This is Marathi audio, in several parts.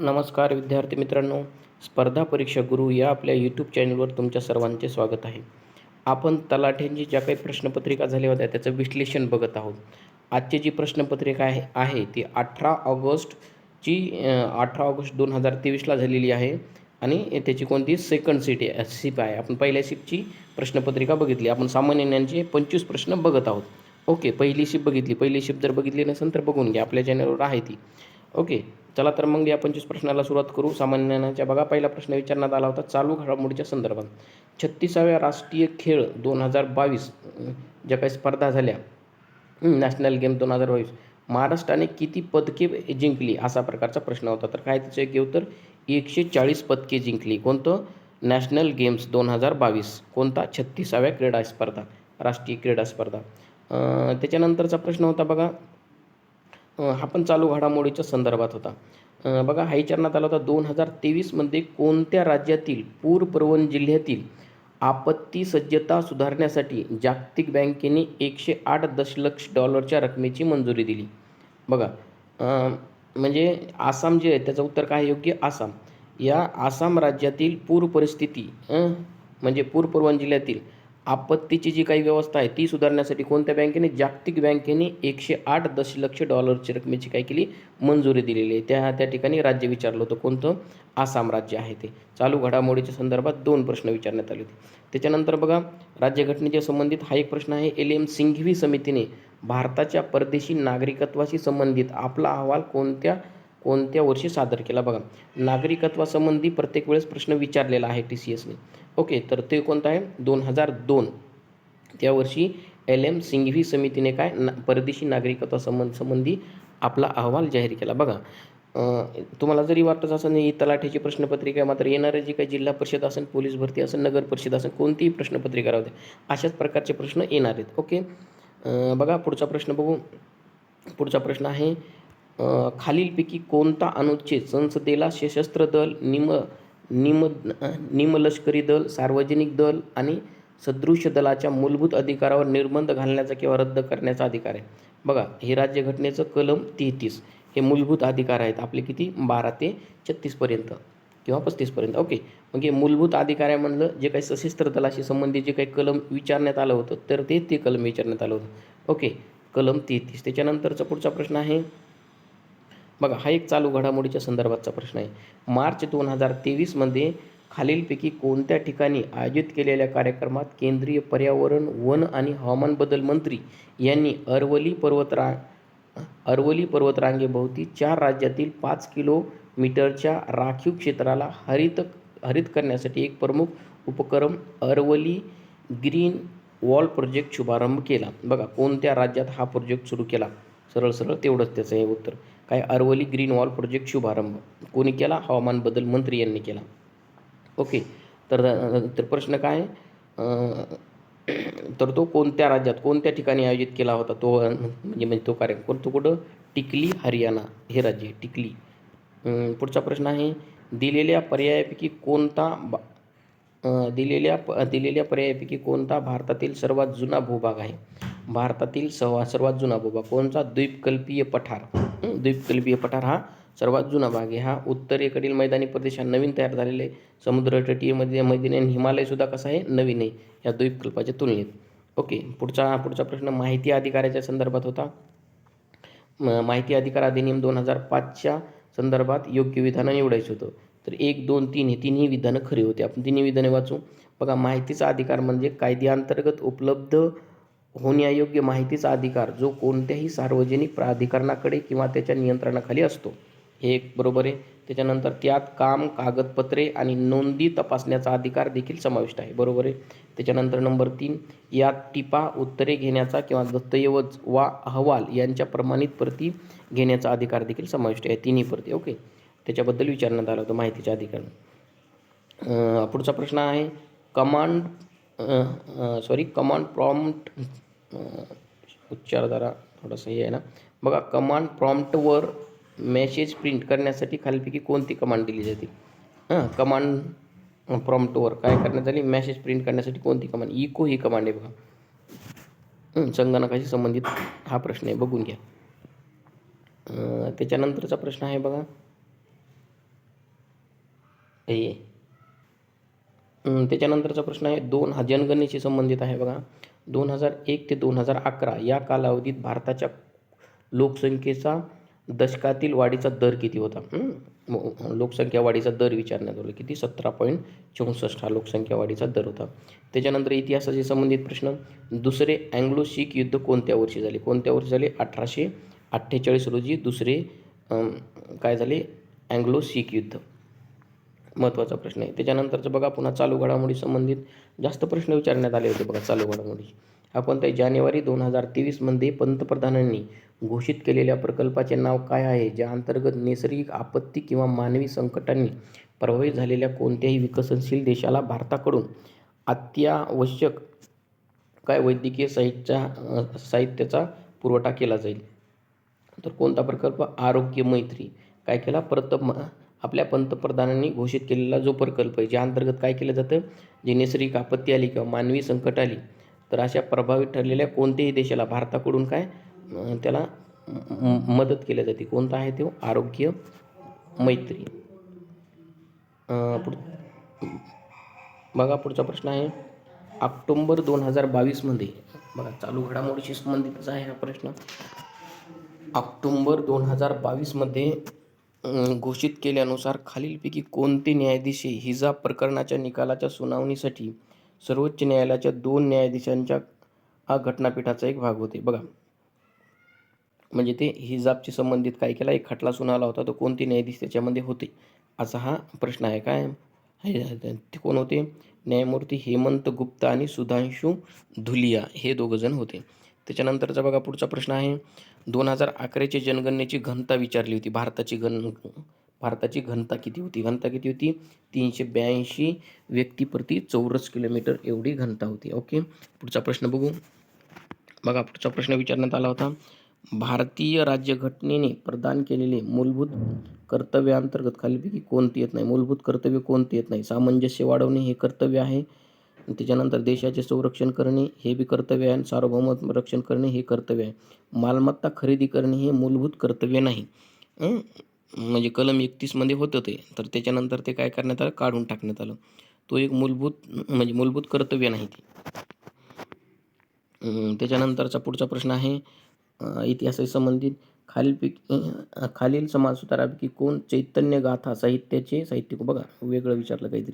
नमस्कार विद्यार्थी मित्रांनो, स्पर्धा परीक्षा गुरु या आपल्या यूट्यूब चॅनलवर तुमच्या सर्वांचे स्वागत आहे. आपण तलाठ्यांची ज्या काही प्रश्नपत्रिका झाल्या होत्या त्याचं विश्लेषण बघत आहोत. आजची जी प्रश्नपत्रिका आहे ती 18 ऑगस्ट 2023ला झालेली आहे आणि त्याची कोणती सेकंड शिप आहे. आपण पहिल्या शिपची प्रश्नपत्रिका बघितली. आपण सामान्य ज्ञानचे 25 प्रश्न बघत आहोत. ओके, पहिली शिप बघितली. पहिली शिप जर बघितली नसेल तर बघून घ्या, आपल्या चॅनलवर आहे ती. ओके, चला तर मग या 25 प्रश्नाला सुरुवात करू. सामान्य ज्ञानाच्या बघा, पहिला प्रश्न विचारण्यात आला होता चालू घडामोडीच्या संदर्भात. 36व्या राष्ट्रीय खेळ 2022 ज्या काही स्पर्धा झाल्या, नॅशनल गेम 2022, महाराष्ट्राने किती पदके जिंकली असा प्रकारचा प्रश्न होता. तर काय त्याचं योग्य उत्तर 140 पदके जिंकली. कोणतं? National games 2022. कोणता? 36व्या क्रीडा स्पर्धा, राष्ट्रीय क्रीडा स्पर्धा. त्याच्यानंतरचा प्रश्न होता बघा, हा पण चालू घडामोडीच्या संदर्भात होता. बघा, हा विचारण्यात आला होता 2023मध्ये कोणत्या राज्यातील पूर जिल्ह्यातील आपत्ती सज्जता सुधारण्यासाठी जागतिक बँकेने 108 दशलक्ष डॉलरच्या रकमेची मंजुरी दिली. बघा, म्हणजे आसाम जे आहे त्याचं उत्तर काय योग्य? आसाम. या आसाम राज्यातील पूर परिस्थिती म्हणजे पूर जिल्ह्यातील आपत्तीची जी काही व्यवस्था आहे ती सुधारण्यासाठी कोणत्या बँकेने? जागतिक बँकेने 108 दशलक्ष डॉलरची रकमेची काय केली? मंजुरी दिलेली आहे. त्या ठिकाणी राज्य विचारलं होतं, कोणतं? आसाम राज्य आहे ते. चालू घडामोडीच्या संदर्भात 2 प्रश्न विचारण्यात आले होते. त्याच्यानंतर बघा, राज्यघटनेच्या संबंधित हा एक प्रश्न आहे. LM सिंघवी समितीने भारताच्या परदेशी नागरिकत्वाशी संबंधित आपला अहवाल कोणत्या वर्षी सादर केला? बघा, नागरिकत्वासंबंधी प्रत्येक वेळेस प्रश्न विचारलेला आहे TCSने. ओके, तर ते कोणतं आहे? 2002. त्यावर्षी LM सिंघवी समितीने काय परदेशी नागरिकत्वासंबंधी आपला अहवाल जाहीर केला. बघा, तुम्हाला जरी वाटत असं नाही तलाठ्याची प्रश्नपत्रिका, मात्र येणारे जे काही जिल्हा परिषद असेल, पोलीस भरती असेल, नगर परिषद असेल, कोणतीही प्रश्नपत्रिका राहू दे, अशाच प्रकारचे प्रश्न येणार आहेत. ओके, बघा पुढचा प्रश्न बघू. पुढचा प्रश्न आहे, खालीलपैकी कोणता अनुच्छेद संसदेला सशस्त्र दल, निमलष्करी दल, सार्वजनिक दल आणि सदृश दलाच्या मूलभूत अधिकारावर निर्बंध घालण्याचा किंवा रद्द करण्याचा अधिकार आहे? बघा, हे राज्यघटनेचं कलम 33. हे मूलभूत अधिकार आहेत आपले किती? 12 ते 36 पर्यंत किंवा 35 पर्यंत. ओके, मग हे मूलभूत अधिकार आहे म्हणलं, जे काही सशस्त्र दलाशी संबंधित जे काही कलम विचारण्यात आलं होतं तर ते कलम विचारण्यात आलं होतं. ओके, कलम 33. त्याच्यानंतरचा पुढचा प्रश्न आहे बघा, हा एक चालू घडामोडीच्या संदर्भातचा प्रश्न आहे. मार्च 2023मध्ये खालीलपैकी कोणत्या ठिकाणी आयोजित केलेल्या कार्यक्रमात केंद्रीय पर्यावरण, वन आणि हवामान बदल मंत्री यांनी अरवली पर्वतरांगेभोवती 4 राज्यातील 5 किलोमीटरच्या राखीव क्षेत्राला हरित करण्यासाठी एक प्रमुख उपक्रम अरवली ग्रीन वॉल प्रोजेक्ट शुभारंभ केला? बघा, कोणत्या राज्यात हा प्रोजेक्ट सुरू केला? सरळ तेवढंच त्याचं हे उत्तर काय? अरवली ग्रीन वॉल प्रोजेक्ट शुभारंभ कोणी केला? हवामान बदल मंत्री यांनी केला. ओके, तर प्रश्न काय? तर तो कोणत्या राज्यात, कोणत्या ठिकाणी आयोजित केला होता तो, म्हणजे तो कार्यक्रम तो कुठं? टिकली, हरियाणा हे राज्य आहे, टिकली. पुढचा प्रश्न आहे, दिलेल्या पर्यायापैकी कोणता भारतातील सर्वात जुना भूभाग आहे? भारतातील सर्वात जुना भूभाग कोणता? द्वीपकल्पीय पठार हा सर्वात जुना भाग आहे. हा उत्तरेकडील मैदानी प्रदेश हा नवीन तयार झालेले समुद्रतटीय मैदानी आणि हिमालयसुद्धा कसा आहे? नवीन आहे या द्वीपकल्पाच्या तुलनेत. ओके, पुढचा प्रश्न माहिती अधिकाराच्या संदर्भात होता. माहिती अधिकार अधिनियम 2005च्या संदर्भात योग्य विधानं निवडायचं होतं. तर 1, 2, 3 हे तिन्ही विधानं खरी होती. आपण तिन्ही विधाने वाचू. बघा, माहितीचा अधिकार म्हणजे कायद्याअंतर्गत उपलब्ध होण्यायोग्य माहितीचा अधिकार जो कोणत्याही सार्वजनिक प्राधिकरणाकडे किंवा त्याच्या नियंत्रणाखाली असतो. हे एक बरोबर आहे. त्याच्यानंतर त्यात काम, कागदपत्रे आणि नोंदी तपासण्याचा अधिकार देखील समाविष्ट आहे. बरोबर आहे. त्याच्यानंतर नंबर 3, यात टिपा, उत्तरे घेण्याचा किंवा दस्तऐवज वा अहवाल यांच्या प्रमाणित प्रती घेण्याचा अधिकार देखील समाविष्ट आहे. तिन्ही प्रती. ओके, त्याच्याबद्दल विचारण्यात आलं होतं माहितीच्या अधिकार. पुढचा प्रश्न आहे, कमांड प्रॉम्प्ट, उच्चार जरा थोडंसं हे आहे ना. बघा, कमांड प्रॉम्प्टवर मेसेज प्रिंट करण्यासाठी खालीलपैकी कोणती कमांड दिली जाते? कमांड प्रॉम्प्टवर काय करण्यात आली? मेसेज प्रिंट करण्यासाठी कोणती कमांड? इको ही कमांड आहे बघा. संगणकाशी संबंधित हा प्रश्न आहे, बघून घ्या. त्याच्यानंतरचा प्रश्न आहे बघा, हे त्याच्यानंतरचा प्रश्न आहे जनगणनेशी संबंधित आहे बघा. 2001 ते 2011 या कालावधीत भारताच्या लोकसंख्येचा दशकातील वाढीचा दर किती होता? लोकसंख्या वाढीचा दर विचारण्यात आला. किती? 17.64 हा लोकसंख्या वाढीचा दर होता. त्याच्यानंतर इतिहासाशी संबंधित प्रश्न. दुसरे अँग्लो शीख युद्ध कोणत्या वर्षी झाले? कोणत्या वर्षी झाले? 1848 रोजी दुसरे काय झाले? अँग्लो शीख युद्ध. महत्त्वाचा प्रश्न आहे. त्याच्यानंतरचं बघा पुन्हा चालू घडामोडी संबंधित जास्त प्रश्न विचारण्यात आले होते बघा. चालू घडामोडी हा कोणता आहे? जानेवारी 2023 पंतप्रधानांनी घोषित केलेल्या प्रकल्पाचे नाव काय आहे, ज्या अंतर्गत नैसर्गिक आपत्ती किंवा मानवी संकटांनी प्रभावित झालेल्या कोणत्याही विकसनशील देशाला भारताकडून अत्यावश्यक काय वैद्यकीय साहित्याचा पुरवठा केला जाईल? तर कोणता प्रकल्प? आरोग्य मैत्री. काय केला? आपल्या पंतप्रधानांनी घोषित केलेला जो प्रकल्प आहे, ज्या अंतर्गत काय केलं जातं? जी नैसर्गिक आपत्ती आली किंवा मानवी संकट आली तर अशा प्रभावित ठरलेल्या कोणत्याही देशाला भारताकडून काय त्याला मदत केली जाते. कोणता आहे तो? आरोग्य मैत्री. बघा पुढचा प्रश्न आहे ऑक्टोबर 2022 बघा चालू घडामोडीशी संबंधितच आहे हा प्रश्न. ऑक्टोबर 2022 घोषित केल्यानुसार खालीलपैकी कोणते न्यायाधीश हिजाब प्रकरणाच्या निकालाच्या सुनावणीसाठी सर्वोच्च न्यायालयाच्या 2 न्यायाधीशांच्या घटनापीठाचा एक भाग होते? बघा म्हणजे ते हिजाबशी संबंधित काय केला? एक खटला सुनावला होता, तो कोणते न्यायाधीश त्याच्यामध्ये होते असा हा प्रश्न आहे. काय ते कोण होते? न्यायमूर्ती हेमंत गुप्ता आणि सुधांशू धुलिया हे दोघंजण होते. त्याच्यानंतरचा बघा पुढचा प्रश्न आहे 2011च्या जनगणनेची घनता विचारली होती. भारताची घनता किती होती? घनता किती होती? 382 व्यक्ती प्रति चौरस किलोमीटर एवढी घनता होती. ओके, पुढचा प्रश्न बघू. बघा पुढचा प्रश्न विचारण्यात आला होता भारतीय राज्यघटनेने प्रदान केलेले मूलभूत कर्तव्यांतर्गत खालीलपैकी कोणते येत नाही? मूलभूत कर्तव्य कोणते येत नाही? सामंजस्य वाढवणे हे कर्तव्य आहे. त्याच्यानंतर देशाचे संरक्षण करणे हे बी कर्तव्य आहे. सार्वभौमत्व रक्षण करणे हे कर्तव्य आहे. मालमत्ता खरेदी करणे हे मूलभूत कर्तव्य नाही. म्हणजे कलम 31 होतं ते, तर त्याच्यानंतर ते काय करण्यात आलं? काढून टाकण्यात आलं. तो एक मूलभूत कर्तव्य नाही ते. त्याच्यानंतरचा पुढचा प्रश्न आहे इतिहासाशी संबंधित. खालील समाजसुधारापैकी कोण चैतन्य गाथा साहित्यिक? बघा वेगळं विचारलं काहीतरी.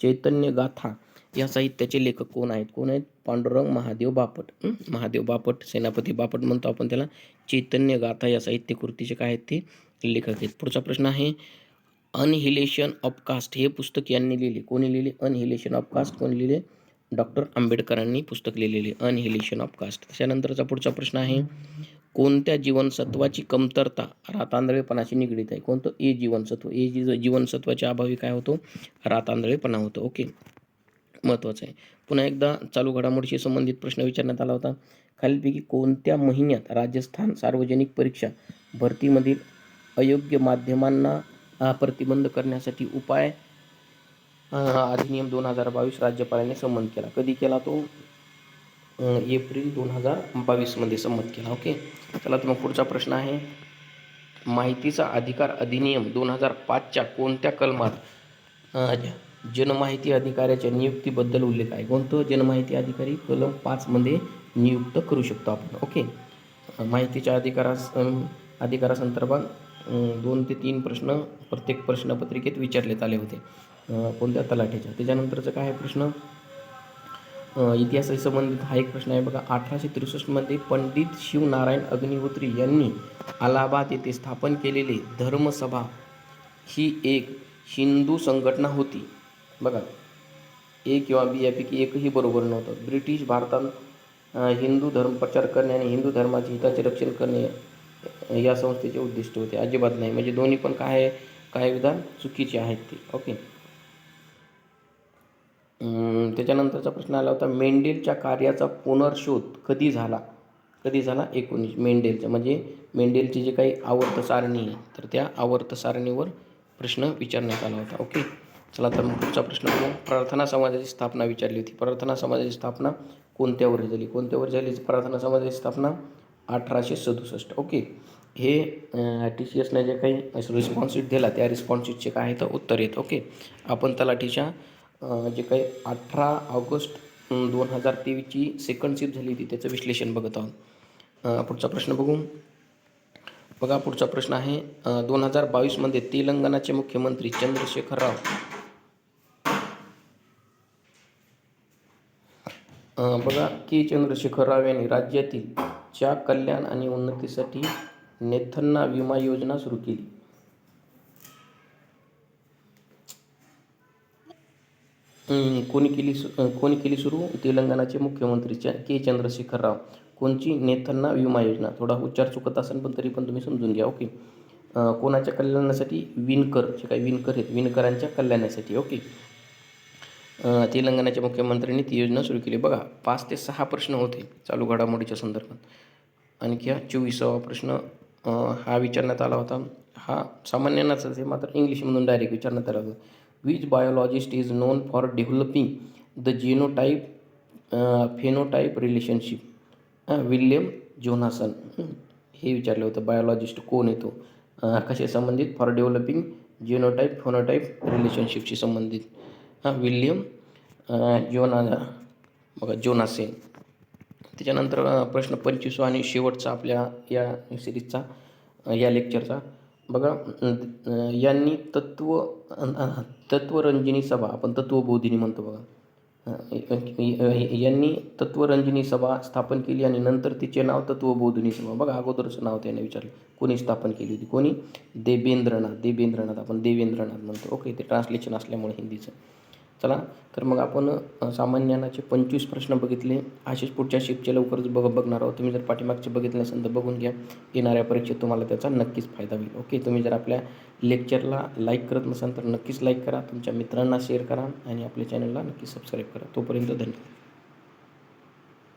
चैतन्य गाथा या साहित्याचे लेखक कोण आहेत? पांडुरंग महादेव बापट. महादेव बापट, सेनापती बापट म्हणतो आपण त्याला. चैतन्य गाथा या साहित्य कृतीचे काय आहेत? ते लेखक आहेत. पुढचा प्रश्न आहे अनहिलेशन ऑफ कास्ट हे पुस्तक यांनी लिहिले. कोणी लिहिले? अनहिलेशन ऑफ कास्ट कोणी लिहिले? डॉक्टर आंबेडकरांनी पुस्तक लिहिलेले अनहिलेशन ऑफ कास्ट. त्याच्यानंतरचा पुढचा प्रश्न आहे कोणत्या जीवनसत्वाची कमतरता रातांधळेपणाशी निगडीत आहे? कोणतं? ए जीवनसत्व. जीवनसत्वाच्या अभावी काय होतो? रातांधळेपणा होतो. ओके, महत्त्वाचं आहे. पुन्हा एकदा चालू घडामोडीशी संबंधित प्रश्न विचारण्यात आला होता. खालीलपैकी कोणत्या महिन्यात राजस्थान सार्वजनिक परीक्षा भरतीमधील अयोग्य माध्यमांना प्रतिबंध करण्यासाठी उपाय अधिनियम 2022 राज्यपालांनी संमत केला? कधी केला तो? एप्रिल 2022 संमत केला. ओके, चला तर मग पुढचा प्रश्न आहे माहितीचा अधिकार अधिनियम 2005च्या कोणत्या कलमात जनमाहिती अधिकाऱ्याच्या नियुक्तीबद्दल उल्लेख आहे? कोणतं? जनमाहिती अधिकारी कलम 5 नियुक्त करू शकतो आपण. ओके, माहितीच्या अधिकारासंदर्भात 2 ते 3 प्रश्न प्रत्येक प्रश्नपत्रिकेत विचारण्यात आले होते. कोणत्या? तलाठ्याच्या. त्याच्यानंतरचं काय आहे प्रश्न इतिहासाशी संबंधित हा एक प्रश्न आहे बघा. 1863 पंडित शिवनारायण अग्निहोत्री यांनी अलाहाबाद येथे स्थापन केलेली धर्मसभा ही एक हिंदू संघटना होती. बघा ए किंवा बी यापैकी एकही बरोबर नव्हतं. ब्रिटिश भारतात हिंदू धर्म प्रचार करणे आणि हिंदू धर्माचे हिताचे रक्षण करणे या संस्थेचे उद्दिष्ट होते. अजिबात नाही. म्हणजे दोन्ही पण काय विधान चुकीचे आहेत ते. ओके, त्याच्यानंतरचा प्रश्न आला होता मेंडेलच्या कार्याचा पुनर्शोध कधी झाला? 19 मेंडेलच्या म्हणजे मेंडेलची जे काही आवर्त सारणी आहे तर त्या आवर्त सारणीवर प्रश्न विचारण्यात आला होता. ओके, चला तर मग पुढचा प्रश्न बघू. प्रार्थना समाजाची स्थापना विचारली होती. प्रार्थना समाजाची स्थापना कोणत्या वर्षी झाली? प्रार्थना समाजाची स्थापना 1867. ओके, हे TCSने जे काही रिस्पॉन्स शीट दिला त्या रिस्पॉन्स शीटचे काय आहे तर उत्तर येत. ओके, आपण तलाठीच्या जे काही 18 ऑगस्ट 2023ची सेकंड शिफ्ट झाली होती त्याचं विश्लेषण बघत आहोत. पुढचा प्रश्न बघू. बघा, पुढचा प्रश्न आहे 2022मध्ये तेलंगणाचे मुख्यमंत्री चंद्रशेखर राव बघा की चंद्रशेखर राव यांनी राज्यातील च्या कल्याण आणि उन्नतीसाठी नेथन्ना विमा योजना सुरू केली. कोणी केली सुरू? तेलंगणाचे मुख्यमंत्री चंद्रशेखर राव. कोणची? नेथन्ना विमा योजना. थोडा उच्चार चुकत असेल पण तरी पण तुम्ही समजून घ्या. ओके, कोणाच्या कल्याणासाठी? विणकर, जे काही विणकर आहेत विणकरांच्या कल्याणासाठी. ओके, तेलंगणाच्या मुख्यमंत्र्यांनी ती योजना सुरू केली. बघा, 5 ते 6 प्रश्न होते चालू घडामोडीच्या संदर्भात. आणखी हा 24वा प्रश्न हा विचारण्यात आला होता. हा सामान्यांनाच आहे, मात्र इंग्लिशमधून डायरेक्ट विचारण्यात आला होता. Which biologist is known for developing the genotype phenotype relationship? William Johannsen हे विचारलं होतं. बायोलॉजिस्ट कोण येतो? कसे संबंधित? फॉर डेव्हलपिंग जीनोटाईप फेनोटाईप रिलेशनशिपशी संबंधित विल्यम जोनासेन. त्याच्यानंतर प्रश्न 25 आणि शेवटचा आपल्या या सिरीजचा या लेक्चरचा. बघा, यांनी तत्वरंजनी सभा, आपण तत्वबोधिनी म्हणतो बघा, यांनी तत्वरंजनी सभा स्थापन केली आणि नंतर तिचे नाव तत्वबोधिनी सभा. बघा, अगोदरचं नाव त्याने विचारलं कोणी स्थापन केली होती. कोणी? देवेंद्रनाथ. आपण देवेंद्रनाथ म्हणतो. ओके, ते ट्रान्सलेशन असल्यामुळे हिंदीचं. चला, तर मग आपण सामान्य ज्ञानाचे 25 प्रश्न बघितले. असेच पुढच्या शिफ्टचे लवकरच बघणार आहोत. तुम्ही जर पाठीमागचे बघितले नसेल तर बघून घ्या. येणाऱ्या परीक्षेत तुम्हाला त्याचा नक्कीच फायदा होईल. ओके, तुम्ही जर आपल्या लेक्चरला लाईक करत नसाल तर नक्कीच लाईक करा, तुमच्या मित्रांना शेअर करा आणि आपल्या चॅनलला नक्कीच सबस्क्राईब करा. तोपर्यंत धन्यवाद.